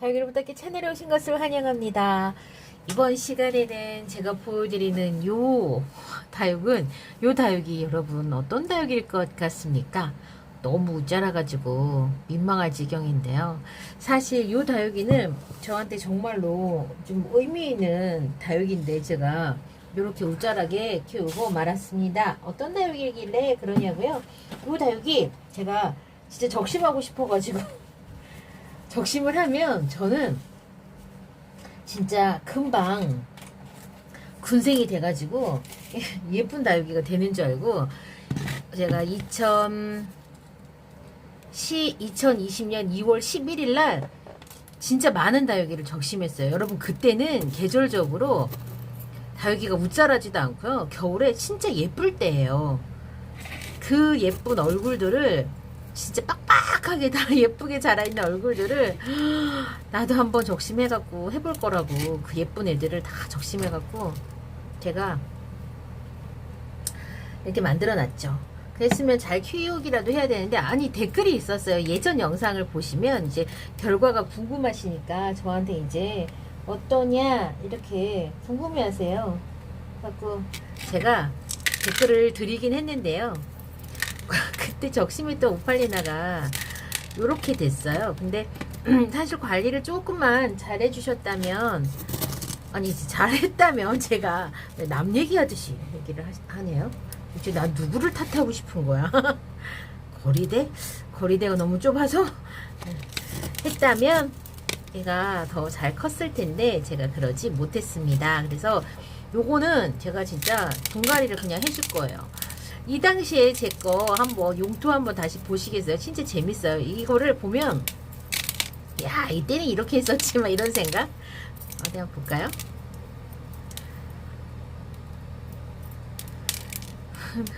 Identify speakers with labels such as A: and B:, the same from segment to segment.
A: 다육이를 부탁해 채널에 오신 것을 환영합니다. 이번 시간에는 제가 보여드리는 요 다육이 여러분 어떤 다육일 것 같습니까? 너무 우짜라가지고 민망할 지경인데요. 사실 요 다육이는 저한테 정말로 좀 의미 있는 다육인데 제가 이렇게 우짜라게 키우고 말았습니다. 어떤 다육이길래 그러냐고요? 요 다육이 제가 진짜 적심하고 싶어가지고 적심을 하면 저는 진짜 금방 군생이 돼가지고 예쁜 다육이가 되는 줄 알고 제가 2020년 2월 11일 날 진짜 많은 다육이를 적심했어요. 여러분 그때는 계절적으로 다육이가 웃자라지도 않고요. 겨울에 진짜 예쁠 때예요. 그 예쁜 얼굴들을 진짜 빡빡하게 다 예쁘게 자라있는 얼굴들을 나도 한번 적심해갖고 해볼 거라고 그 예쁜 애들을 다 적심해갖고 제가 이렇게 만들어놨죠. 그랬으면 잘 키우기라도 해야 되는데 아니 댓글이 있었어요. 예전 영상을 보시면 이제 결과가 궁금하시니까 저한테 이제 어떠냐 이렇게 궁금해하세요. 그래갖고 제가 댓글을 드리긴 했는데요. 그때 적심했던 오팔리나가 요렇게 됐어요. 근데 사실 관리를 조금만 잘 해주셨다면 아니 잘했다면 제가 남 얘기하듯이 얘기를 하네요. 이제 난 누구를 탓하고 싶은 거야. 거리대가 너무 좁아서 했다면 얘가 더 잘 컸을 텐데 제가 그러지 못했습니다. 그래서 요거는 제가 진짜 분갈이를 그냥 해줄 거예요. 이 당시에 제 거 한번 용토 한번 다시 보시겠어요? 진짜 재밌어요. 이거를 보면 야 이때는 이렇게 했었지 막 이런 생각. 어디 한번 볼까요?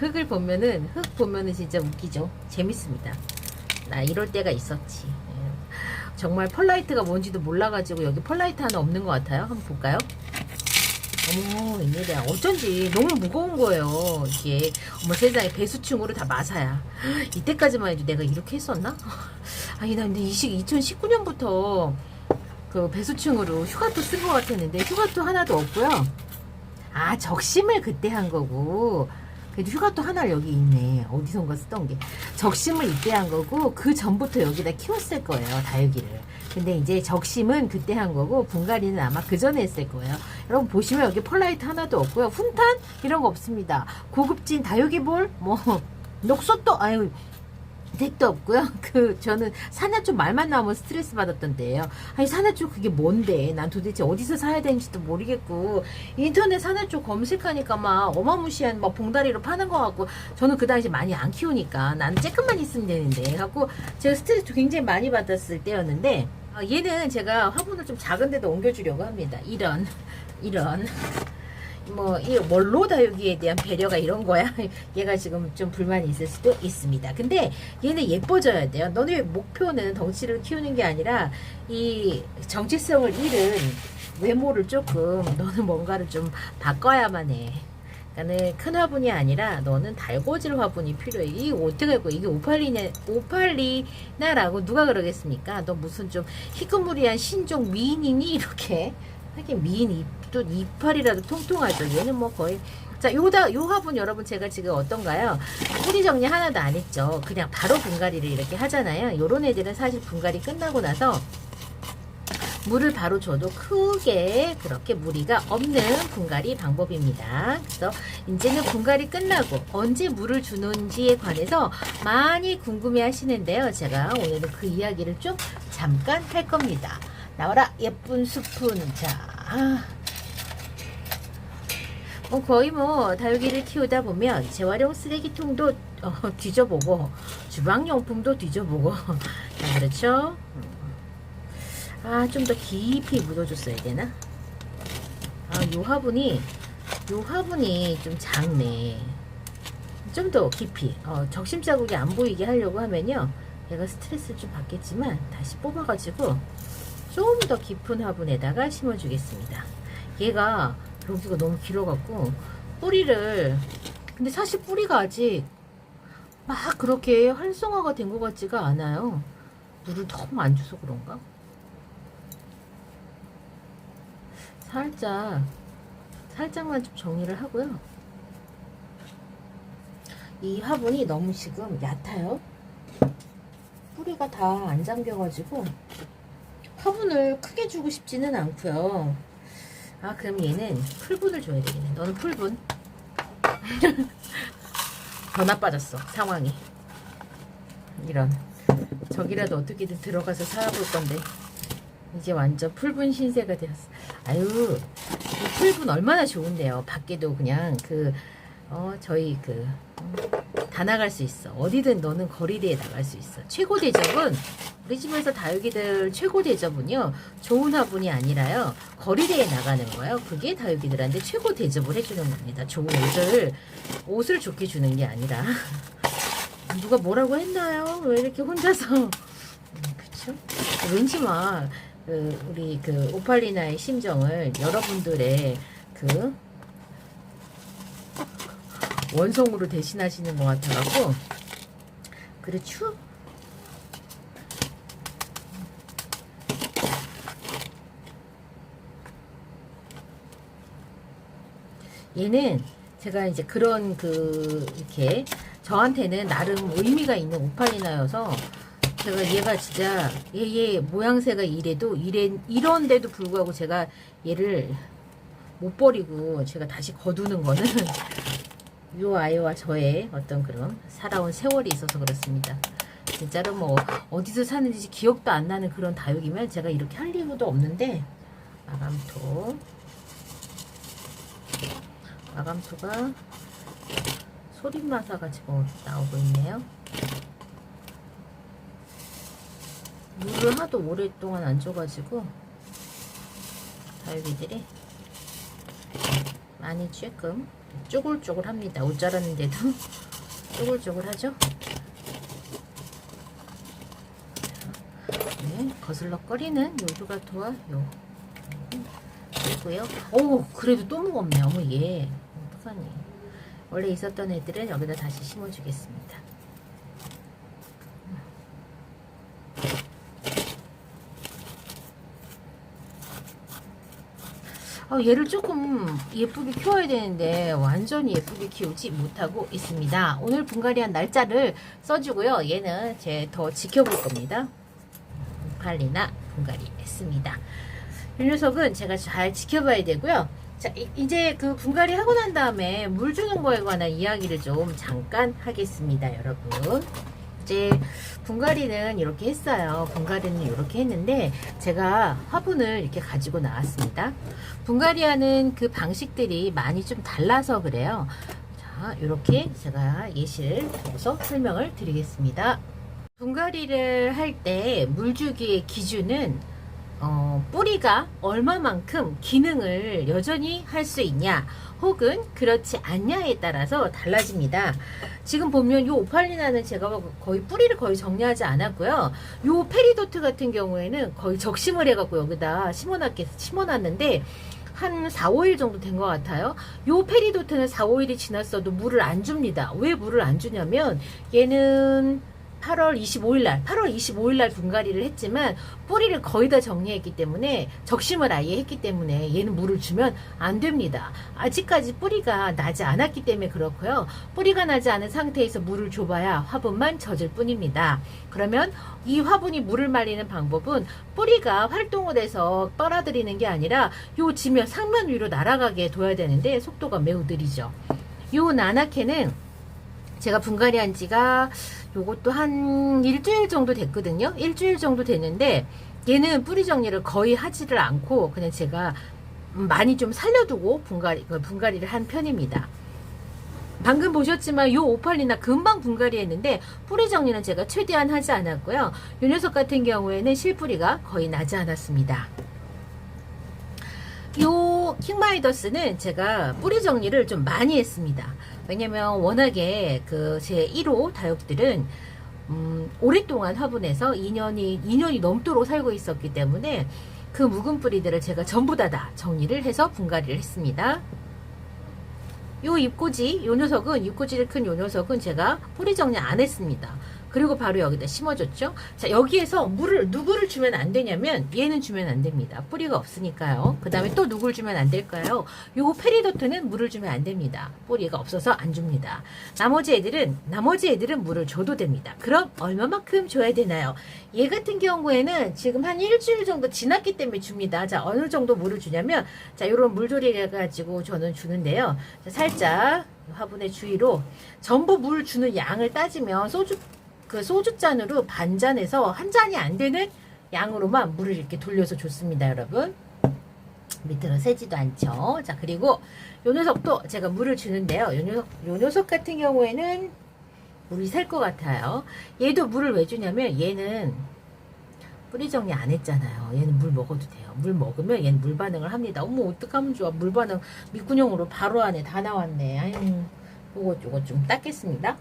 A: 흙 보면은 진짜 웃기죠. 재밌습니다. 나 이럴 때가 있었지. 정말 펄라이트가 뭔지도 몰라가지고 여기 펄라이트 하나 없는 것 같아요. 한번 볼까요? 어머 웬일이야. 어쩐지 너무 무거운 거예요. 이게 어머 세상에 배수층으로 다 마사야. 이때까지만 해도 내가 이렇게 했었나? 아니 나 근데 2019년부터 그 배수층으로 휴가토 쓴 것 같았는데 휴가토 하나도 없고요. 아 적심을 그때 한 거고 그래도 휴가토 하나 여기 있네. 어디선가 쓰던 게 적심을 이때 한 거고 그 전부터 여기다 키웠을 거예요. 다육이를. 근데 이제 적심은 그때 한 거고 분갈이는 아마 그 전에 했을 거예요. 여러분 보시면 여기 펄라이트 하나도 없고요. 훈탄 이런 거 없습니다. 고급진 다육이볼 뭐 녹소도 아유 덱도 없고요. 저는 산화초 말만 나오면 스트레스 받았던 때예요. 아니 산화초 그게 뭔데? 난 도대체 어디서 사야 되는지도 모르겠고 인터넷 산화초 검색하니까 막 어마무시한 막 봉다리로 파는 거 같고 저는 그 당시 많이 안 키우니까 난 쬐끔만 있으면 되는데 갖고 제가 스트레스 굉장히 많이 받았을 때였는데 얘는 제가 화분을 좀 작은 데도 옮겨주려고 합니다. 이런 뭐 이 원로 다육이에 대한 배려가 이런 거야. 얘가 지금 좀 불만이 있을 수도 있습니다. 근데 얘는 예뻐져야 돼요. 너네 목표는 덩치를 키우는 게 아니라 이 정체성을 잃은 외모를 조금 너는 뭔가를 좀 바꿔야만 해. 그러니까는 큰 화분이 아니라 너는 달궈질 화분이 필요해. 이게 어떻게 할거 이게 오팔리나라고 누가 그러겠습니까? 너 무슨 좀 희끄무리한 신종 미인이니 이렇게. 하긴 미인 입도 이빨이라도 통통하죠. 얘는 뭐 거의 자 요 화분 여러분 제가 지금 어떤가요? 뿌리 정리 하나도 안 했죠. 그냥 바로 분갈이를 이렇게 하잖아요. 요런 애들은 사실 분갈이 끝나고 나서 물을 바로 줘도 크게 그렇게 무리가 없는 분갈이 방법입니다. 그래서 이제는 분갈이 끝나고 언제 물을 주는지에 관해서 많이 궁금해 하시는데요. 제가 오늘은 그 이야기를 좀 잠깐 할 겁니다. 나와라 예쁜 스푼. 자 거의 뭐 다육이를 키우다 보면 재활용 쓰레기통도 뒤져보고 주방용품도 뒤져보고 그렇죠. 좀 더 깊이 묻어줬어야 되나? 요 화분이 좀 작네. 좀 더 깊이 적심 자국이 안 보이게 하려고 하면요 얘가 스트레스를 좀 받겠지만 다시 뽑아가지고 좀 더 깊은 화분에다가 심어주겠습니다. 얘가 여기가 너무 길어갖고 뿌리를 근데 사실 뿌리가 아직 막 그렇게 활성화가 된 것 같지가 않아요. 물을 너무 안 줘서 그런가? 살짝만 좀 정리를 하고요. 이 화분이 너무 지금 얕아요. 뿌리가 다 안 잠겨가지고 화분을 크게 주고 싶지는 않고요. 아, 그럼 얘는 풀분을 줘야 되겠네. 너는 풀분. 더 나빠졌어, 상황이. 이런. 저기라도 어떻게든 들어가서 살아볼 건데 이제 완전 풀분 신세가 되었어. 아유, 이 풀분 얼마나 좋은데요. 밖에도 그냥 저희 다 나갈 수 있어. 어디든 너는 거리대에 나갈 수 있어. 최고 대접은 우리 집에서 다육이들 최고 대접은요, 좋은 화분이 아니라요, 거리대에 나가는 거예요. 그게 다육이들한테 최고 대접을 해주는 겁니다. 좋은 옷을 좋게 주는 게 아니라. 누가 뭐라고 했나요? 왜 이렇게 혼자서. 그쵸? 왠지 막 우리 오팔리나의 심정을 여러분들의 원성으로 대신하시는 것 같아갖고. 그렇죠? 얘는 제가 이제 그런 이렇게 저한테는 나름 의미가 있는 오팔리나여서 제가 얘가 진짜 얘 모양새가 이런데도 불구하고 제가 얘를 못 버리고 제가 다시 거두는 거는 요 아이와 저의 어떤 그런 살아온 세월이 있어서 그렇습니다. 진짜로 뭐 어디서 사는지 기억도 안 나는 그런 다육이면 제가 이렇게 할 이유도 없는데, 마감토가 소림마사가 지금 나오고 있네요. 물을 하도 오랫동안 안 줘가지고 다육이들이 많이 조금 쪼글쪼글합니다. 옷 자랐는데도 쪼글쪼글하죠. 네, 거슬럭거리는 요루가토와 요고요. 오, 그래도 또 무겁네. 어머, 얘 어떡하니. 원래 있었던 애들은 여기다 다시 심어주겠습니다. 얘를 조금 예쁘게 키워야 되는데 완전히 예쁘게 키우지 못하고 있습니다. 오늘 분갈이한 날짜를 써주고요. 얘는 더 지켜볼 겁니다. 팔리나 분갈이 했습니다. 이 녀석은 제가 잘 지켜봐야 되고요. 자, 이제 분갈이 하고 난 다음에 물 주는 거에 관한 이야기를 좀 잠깐 하겠습니다, 여러분. 이제 분갈이는 이렇게 했어요. 분갈이는 이렇게 했는데 제가 화분을 이렇게 가지고 나왔습니다. 분갈이하는 방식들이 많이 좀 달라서 그래요. 자, 이렇게 제가 예시를 들어서 설명을 드리겠습니다. 분갈이를 할 때 물주기의 기준은 뿌리가 얼마만큼 기능을 여전히 할 수 있냐 혹은 그렇지 않냐에 따라서 달라집니다. 지금 보면 요 오팔리나는 제가 거의 뿌리를 거의 정리하지 않았고요. 요 페리도트 같은 경우에는 거의 적심을 해갖고 여기다 심어놨는데 한 4, 5일 정도 된 것 같아요. 요 페리도트는 4, 5일이 지났어도 물을 안 줍니다. 왜 물을 안 주냐면 얘는 8월 25일 날 분갈이를 했지만 뿌리를 거의 다 정리했기 때문에 적심을 아예 했기 때문에 얘는 물을 주면 안 됩니다. 아직까지 뿌리가 나지 않았기 때문에 그렇고요. 뿌리가 나지 않은 상태에서 물을 줘봐야 화분만 젖을 뿐입니다. 그러면 이 화분이 물을 말리는 방법은 뿌리가 활동을 해서 빨아들이는 게 아니라 요 지면 상면 위로 날아가게 둬야 되는데 속도가 매우 느리죠. 요 나나케는 제가 분갈이 한 지가 요것도 한 일주일 정도 됐거든요. 일주일 정도 됐는데 얘는 뿌리 정리를 거의 하지를 않고 그냥 제가 많이 좀 살려두고 분갈이를 한 편입니다. 방금 보셨지만 요 오팔리나 금방 분갈이 했는데 뿌리 정리는 제가 최대한 하지 않았고요. 요 녀석 같은 경우에는 실뿌리가 거의 나지 않았습니다. 요 킹마이더스는 제가 뿌리 정리를 좀 많이 했습니다. 왜냐면 워낙에 제 1호 다육들은 오랫동안 화분에서 2년이 넘도록 살고 있었기 때문에 그 묵은 뿌리들을 제가 전부 다 정리를 해서 분갈이를 했습니다. 요 잎꽂이, 요 녀석은 잎꽂이를 큰 요 녀석은 제가 뿌리 정리 안 했습니다. 그리고 바로 여기다 심어줬죠. 자, 여기에서 물을 누구를 주면 안 되냐면 얘는 주면 안 됩니다. 뿌리가 없으니까요. 그 다음에 또 누굴 주면 안 될까요? 요거 페리도트는 물을 주면 안 됩니다. 뿌리가 없어서 안 줍니다. 나머지 애들은 물을 줘도 됩니다. 그럼 얼마만큼 줘야 되나요? 얘 같은 경우에는 지금 한 일주일 정도 지났기 때문에 줍니다. 자, 어느 정도 물을 주냐면, 자, 요런 물조리 해가지고 저는 주는데요. 자, 살짝 화분의 주위로 전부 물 주는 양을 따지면 소주잔으로 반잔에서 한 잔이 안 되는 양으로만 물을 이렇게 돌려서 줬습니다, 여러분. 밑으로 새지도 않죠. 자, 그리고 요 녀석도 제가 물을 주는데요. 요 녀석 같은 경우에는 물이 셀 것 같아요. 얘도 물을 왜 주냐면 얘는 뿌리 정리 안 했잖아요. 얘는 물 먹어도 돼요. 물 먹으면 얘는 물 반응을 합니다. 어머, 어떡하면 좋아. 물 반응 밑구녕으로 바로 안에 다 나왔네. 아유, 요거 좀 닦겠습니다.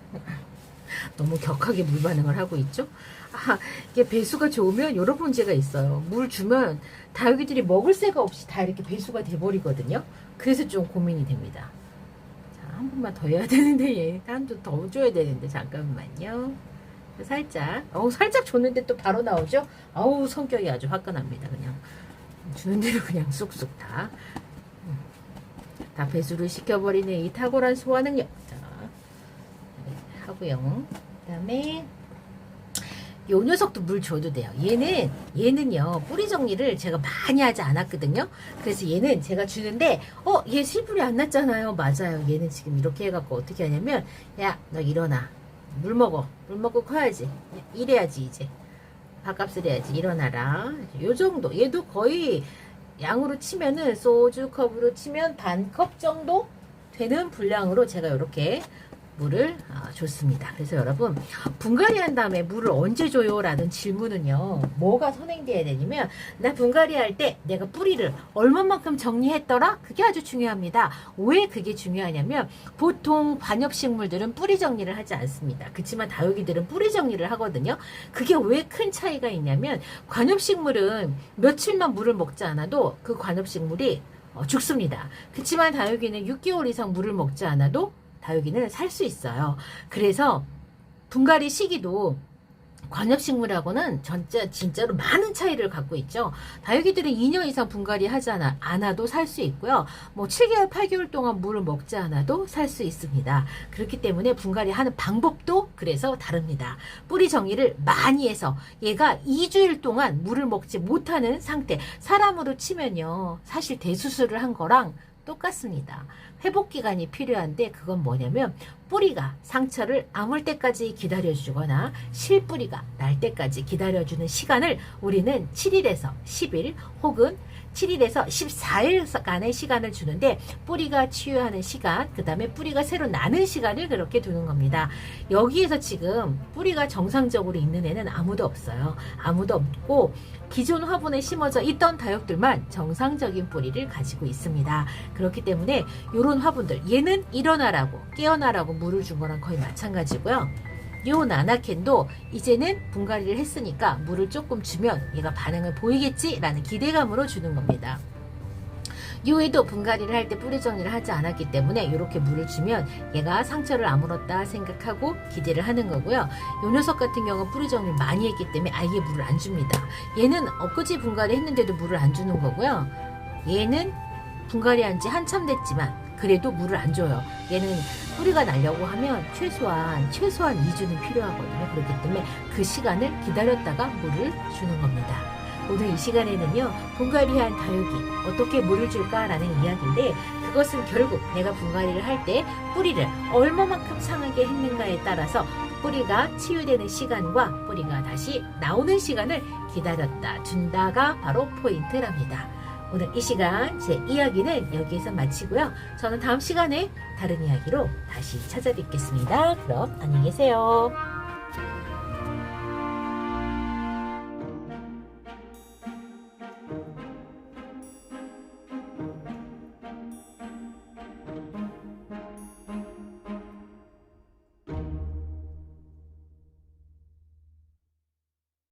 A: 너무 격하게 물 반응을 하고 있죠. 아, 이게 배수가 좋으면 여러 문제가 있어요. 물 주면 다육이들이 먹을 새가 없이 다 이렇게 배수가 돼버리거든요. 그래서 좀 고민이 됩니다. 자, 한 번만 더 해야 되는데 얘 한도 더 줘야 되는데 잠깐만요. 살짝 살짝 줬는데 또 바로 나오죠. 아우, 성격이 아주 화끈합니다. 그냥 주는 대로 그냥 쑥쑥 다 배수를 시켜버리는 이 탁월한 소화 능력. 자, 하고요. 그 다음에 요 녀석도 물 줘도 돼요. 얘는요, 뿌리 정리를 제가 많이 하지 않았거든요. 그래서 얘는 제가 주는데, 얘 실뿌리 안 났잖아요. 맞아요. 얘는 지금 이렇게 해갖고 어떻게 하냐면, 야, 너 일어나. 물 먹고 커야지. 이래야지, 이제. 밥값을 해야지. 일어나라. 요 정도. 얘도 거의 양으로 치면은, 소주컵으로 치면 반 컵 정도 되는 분량으로 제가 이렇게 물을 줬습니다. 그래서 여러분, 분갈이 한 다음에 물을 언제 줘요? 라는 질문은요, 뭐가 선행돼야 되냐면, 나 분갈이 할 때 내가 뿌리를 얼마만큼 정리했더라? 그게 아주 중요합니다. 왜 그게 중요하냐면, 보통 관엽식물들은 뿌리 정리를 하지 않습니다. 그렇지만 다육이들은 뿌리 정리를 하거든요. 그게 왜 큰 차이가 있냐면, 관엽식물은 며칠만 물을 먹지 않아도 그 관엽식물이 죽습니다. 그렇지만 다육이는 6개월 이상 물을 먹지 않아도 다육이는 살 수 있어요. 그래서 분갈이 시기도 관엽식물하고는 진짜로 많은 차이를 갖고 있죠. 다육이들은 2년 이상 분갈이 하지 않아도 살 수 있고요. 뭐 7개월, 8개월 동안 물을 먹지 않아도 살 수 있습니다. 그렇기 때문에 분갈이 하는 방법도 그래서 다릅니다. 뿌리 정리를 많이 해서 얘가 2주일 동안 물을 먹지 못하는 상태, 사람으로 치면요, 사실 대수술을 한 거랑 똑같습니다. 회복 기간이 필요한데, 그건 뭐냐면 뿌리가 상처를 아물 때까지 기다려주거나 실뿌리가 날 때까지 기다려주는 시간을 우리는 7일에서 10일 혹은 7일에서 14일간의 시간을 주는데, 뿌리가 치유하는 시간, 그 다음에 뿌리가 새로 나는 시간을 그렇게 두는 겁니다. 여기에서 지금 뿌리가 정상적으로 있는 애는 아무도 없어요. 아무도 없고 기존 화분에 심어져 있던 다육들만 정상적인 뿌리를 가지고 있습니다. 그렇기 때문에 이런 화분들, 얘는 일어나라고 깨어나라고 물을 준 거랑 거의 마찬가지고요. 요 나나캔도 이제는 분갈이를 했으니까 물을 조금 주면 얘가 반응을 보이겠지라는 기대감으로 주는 겁니다. 요에도 분갈이를 할 때 뿌리 정리를 하지 않았기 때문에 이렇게 물을 주면 얘가 상처를 아물었다 생각하고 기대를 하는 거고요. 요 녀석 같은 경우는 뿌리 정리를 많이 했기 때문에 아예 물을 안 줍니다. 얘는 엊그제 분갈이 했는데도 물을 안 주는 거고요. 얘는 분갈이 한 지 한참 됐지만 그래도 물을 안 줘요. 얘는 뿌리가 나려고 하면 최소한 2주는 필요하거든요. 그렇기 때문에 그 시간을 기다렸다가 물을 주는 겁니다. 오늘 이 시간에는요, 분갈이한 다육이 어떻게 물을 줄까라는 이야기인데, 그것은 결국 내가 분갈이를 할 때 뿌리를 얼마만큼 상하게 했는가에 따라서 뿌리가 치유되는 시간과 뿌리가 다시 나오는 시간을 기다렸다 준다가 바로 포인트랍니다. 오늘 이 시간 제 이야기는 여기에서 마치고요. 저는 다음 시간에 다른 이야기로 다시 찾아뵙겠습니다. 그럼 안녕히 계세요.